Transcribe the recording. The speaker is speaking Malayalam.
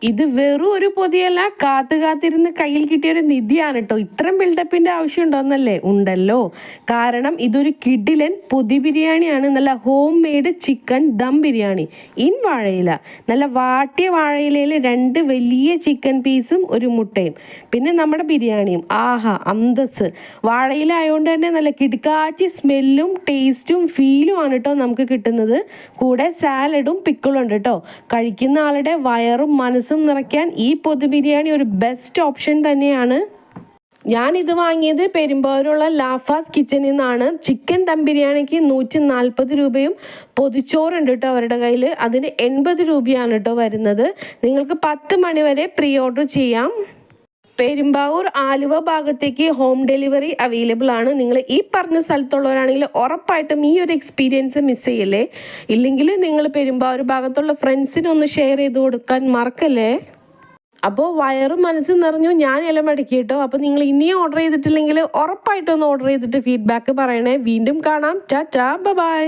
ഇത് വെറും ഒരു പൊതിയല്ല, കാത്തിരുന്ന് കയ്യിൽ കിട്ടിയ ഒരു നിധിയാണ് കേട്ടോ. ഇത്രയും ബിൽഡപ്പിന്റെ ആവശ്യം ഉണ്ടോന്നല്ലേ? ഉണ്ടല്ലോ. കാരണം ഇതൊരു കിഡിലൻ പൊതി ബിരിയാണിയാണ്. നല്ല home made chicken dum biryani in വാഴയില. നല്ല വാട്ടിയ വാഴയിലയിൽ 2 വലിയ ചിക്കൻ പീസും ഒരു മുട്ടയും, പിന്നെ നമ്മുടെ ബിരിയാണിയും. ആഹാ, അന്തസ്. വാഴയില ആയതുകൊണ്ട് തന്നെ നല്ല കിടുക്കാച്ചി സ്മെല്ലും ടേസ്റ്റും ഫീലും ആണ് കേട്ടോ നമുക്ക് കിട്ടുന്നത്. കൂടെ സാലഡും പിക്കിളും ഉണ്ട് കേട്ടോ. കഴിക്കുന്ന ആളുടെ വയറും മനസ്സും നിറയ്ക്കാൻ ഈ പൊതി ബിരിയാണി ഒരു ബെസ്റ്റ് ഓപ്ഷൻ തന്നെയാണ്. ഞാനിത് വാങ്ങിയത് പെരുമ്പാവൂരുള്ള ലാഫാസ് കിച്ചണിൽ നിന്നാണ്. ചിക്കൻ ദം ബിരിയാണിക്ക് 140 രൂപയും പൊതിച്ചോറുണ്ട് കേട്ടോ അവരുടെ കയ്യിൽ. അതിന് 80 രൂപയാണ് കേട്ടോ വരുന്നത്. നിങ്ങൾക്ക് 10 മണി വരെ പ്രീ ഓർഡർ ചെയ്യാം. പെരുമ്പാവൂർ ആലുവ ഭാഗത്തേക്ക് ഹോം ഡെലിവറി അവൈലബിൾ ആണ്. നിങ്ങൾ ഈ പറഞ്ഞ സ്ഥലത്തുള്ളവരാണെങ്കിൽ ഉറപ്പായിട്ടും ഈ ഒരു എക്സ്പീരിയൻസ് മിസ് ചെയ്യല്ലേ. ഇല്ലെങ്കിൽ നിങ്ങൾ പെരുമ്പാവൂർ ഭാഗത്തുള്ള ഫ്രണ്ട്സിനൊന്ന് ഷെയർ ചെയ്ത് കൊടുക്കാൻ മറക്കല്ലേ. അപ്പോൾ വയറും മനസ്സും നിറഞ്ഞു, ഞാൻ എല്ലാം മടക്കി കേട്ടോ. അപ്പോൾ നിങ്ങൾ ഇനിയും ഓർഡർ ചെയ്തിട്ടില്ലെങ്കിൽ ഉറപ്പായിട്ടൊന്ന് ഓർഡർ ചെയ്തിട്ട് ഫീഡ്ബാക്ക് പറയണേ. വീണ്ടും കാണാം. ടാറ്റാ, ബൈ.